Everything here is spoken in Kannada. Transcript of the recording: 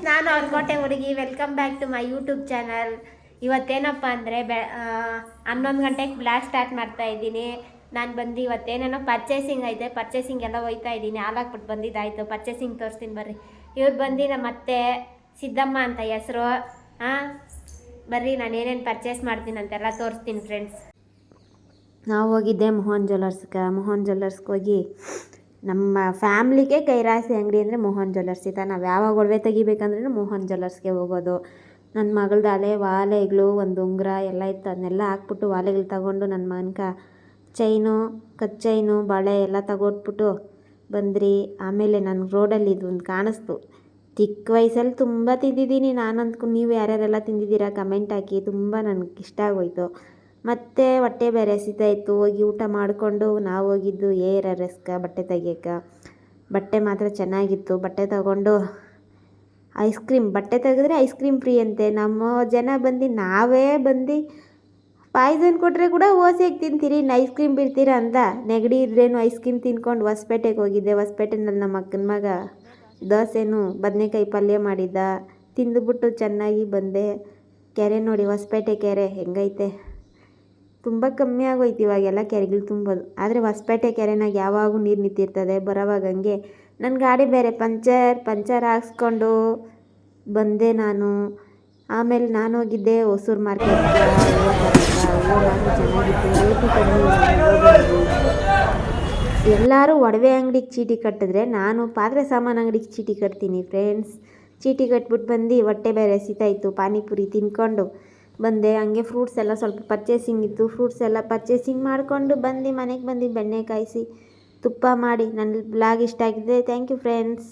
ನಾನು ಹೊರಕೋಟೆ ಹುಡುಗಿ. Welcome back to my YouTube channel. ಇವತ್ತೇನಪ್ಪ ಅಂದರೆ 11 ಗಂಟೆಗೆ ಬ್ಲಾಗ್ ಸ್ಟಾರ್ಟ್ ಮಾಡ್ತಾ ಇದ್ದೀನಿ. ನಾನು ಬಂದು ಇವತ್ತೇನೇನೋ ಪರ್ಚೇಸಿಂಗ್ ಐತೆ, ಪರ್ಚೇಸಿಂಗ್ ಎಲ್ಲ ಹೋಯ್ತಾ ಇದ್ದೀನಿ. ಹಾಲಾಕ್ಬಿಟ್ಟು ಬಂದಿದ್ದಾಯಿತು. ಪರ್ಚೇಸಿಂಗ್ ತೋರಿಸ್ತೀನಿ ಬರ್ರಿ. ಇವ್ರು ಬಂದು ನಮ್ಮ ಅತ್ತೆ ಸಿದ್ದಮ್ಮ ಅಂತ ಹೆಸರು. ಬರ್ರಿ ನಾನು ಏನೇನು ಪರ್ಚೇಸ್ ಮಾಡ್ತೀನಿ ಅಂತೆಲ್ಲ ತೋರಿಸ್ತೀನಿ ಫ್ರೆಂಡ್ಸ್. ನಾವು ಹೋಗಿದ್ದೆ ಮೋಹನ್ ಜ್ಯುವೆಲ್ಲರ್ಸ್ಗೆ ಹೋಗಿ ನಮ್ಮ ಫ್ಯಾಮ್ಲಿಗೆ ಕೈರಾಸಿ ಅಂಗಡಿ ಅಂದರೆ ಮೋಹನ್ ಜ್ಯುವೆಲ್ಲರ್ಸ್ ಇತ್ತ. ನಾವು ಯಾವಾಗ ಒಡವೆ ತೆಗಿಬೇಕಂದ್ರೂ ಮೋಹನ್ ಜ್ಯುವೆಲ್ಲರ್ಸ್ಗೆ ಹೋಗೋದು. ನನ್ನ ಮಗಳದ್ದು ಹಳೆ ವಾಲೆಗಳು, ಒಂದು ಉಂಗುರ ಎಲ್ಲ ಇತ್ತು. ಅದನ್ನೆಲ್ಲ ಹಾಕ್ಬಿಟ್ಟು ವಾಲೆಗಳು ತಗೊಂಡು ನನ್ನ ಮಗನ್ಕ ಚೈನು, ಕಚ್ಚೈನು, ಬಳೆ ಎಲ್ಲ ತಗೊಟ್ಬಿಟ್ಟು ಬಂದ್ರಿ. ಆಮೇಲೆ ನನಗೆ ರೋಡಲ್ಲಿ ಇದು ಒಂದು ಕಾಣಿಸ್ತು. ಚಿಕ್ಕ ವಯಸ್ಸಲ್ಲಿ ತುಂಬ ತಿಂದಿದ್ದೀನಿ ನಾನಂತೂ. ನೀವು ಯಾರ್ಯಾರೆಲ್ಲ ತಿಂದಿದ್ದೀರಾ ಕಮೆಂಟ್ ಹಾಕಿ. ತುಂಬ ನನಗೆ ಇಷ್ಟ ಆಗೋಯ್ತು. ಮತ್ತು ಹೊಟ್ಟೆ ಬೇರೆ ಹಸಿತಾಯಿತ್ತು. ಹೋಗಿ ಊಟ ಮಾಡಿಕೊಂಡು ನಾವು ಹೋಗಿದ್ದು ARSಗೆ ಬಟ್ಟೆ ತೆಗಿಯೋಕ್ಕೆ. ಬಟ್ಟೆ ಮಾತ್ರ ಚೆನ್ನಾಗಿತ್ತು. ಬಟ್ಟೆ ತಗೊಂಡು ಬಟ್ಟೆ ತೆಗೆದ್ರೆ ಐಸ್ ಕ್ರೀಮ್ ಫ್ರೀ ಅಂತೆ. ನಮ್ಮ ಜನ ಬಂದು ನಾವೇ ಬಂದು ಪಾಯ್ಸನ್ ಕೊಟ್ಟರೆ ಕೂಡ ಓಸಿಯಾಗಿ ತಿಂತೀರಿ, ಇನ್ನು ಐಸ್ ಕ್ರೀಮ್ ಬಿಡ್ತೀರಾ ಅಂತ. ನೆಗಡಿ ಇದ್ರೇನು ಐಸ್ ಕ್ರೀಮ್ ತಿನ್ಕೊಂಡು ಹೊಸಪೇಟೆಗೆ ಹೋಗಿದ್ದೆ. ಹೊಸಪೇಟೆನಲ್ಲಿ ನಮ್ಮ ಅಕ್ಕನ ಮಗ ದೋಸೆನೂ ಬದನೆಕಾಯಿ ಪಲ್ಯ ಮಾಡಿದ್ದ. ತಿಂದುಬಿಟ್ಟು ಚೆನ್ನಾಗಿ ಬಂದೆ. ಕೆರೆ ನೋಡಿ, ಹೊಸಪೇಟೆ ಕೆರೆ ಹೆಂಗೈತೆ. ತುಂಬ ಕಮ್ಮಿ ಆಗೋಯ್ತು ಇವಾಗೆಲ್ಲ ಕೆರೆಗಳು ತುಂಬೋದು. ಆದರೆ ಹೊಸಪೇಟೆ ಕೆರೆನಾಗ ಯಾವಾಗೂ ನೀರು ನಿಂತಿರ್ತದೆ. ಬರೋವಾಗ ಹಂಗೆ ನನ್ನ ಗಾಡಿ ಬೇರೆ ಪಂಚರ್ ಹಾಕ್ಸ್ಕೊಂಡು ಬಂದೆ ನಾನು. ಆಮೇಲೆ ನಾನು ಹೋಗಿದ್ದೆ ಹೊಸೂರು ಮಾರ್ಕೆಟ್ಗೆ. ಚೆನ್ನಾಗಿತ್ತು, ರೇಟು ಕಮ್ಮಿ. ಎಲ್ಲರೂ ಒಡವೆ ಅಂಗಡಿಗೆ ಚೀಟಿ ಕಟ್ಟಿದ್ರೆ ನಾನು ಪಾತ್ರೆ ಸಾಮಾನು ಅಂಗಡಿಗೆ ಚೀಟಿ ಕಟ್ತೀನಿ ಫ್ರೆಂಡ್ಸ್. ಚೀಟಿ ಕಟ್ಬಿಟ್ಟು ಬಂದು ಹೊಟ್ಟೆ ಬೇರೆ ಹಸಿತಾಯಿತ್ತು. ಪಾನಿಪುರಿ ತಿನ್ಕೊಂಡು ಬಂದೆ. ಹಂಗೆ ಫ್ರೂಟ್ಸ್ ಎಲ್ಲ ಸ್ವಲ್ಪ ಪರ್ಚೇಸಿಂಗ್ ಇತ್ತು. ಫ್ರೂಟ್ಸ್ ಎಲ್ಲ ಪರ್ಚೇಸಿಂಗ್ ಮಾಡಿಕೊಂಡು ಬಂದು ಮನೆಗೆ ಬಂದು ಬೆಣ್ಣೆ ಕಾಯಿಸಿ ತುಪ್ಪ ಮಾಡಿ. ನನ್ನ ಬ್ಲಾಗ್ ಇಷ್ಟ ಆಗಿದೆ. Thank you friends.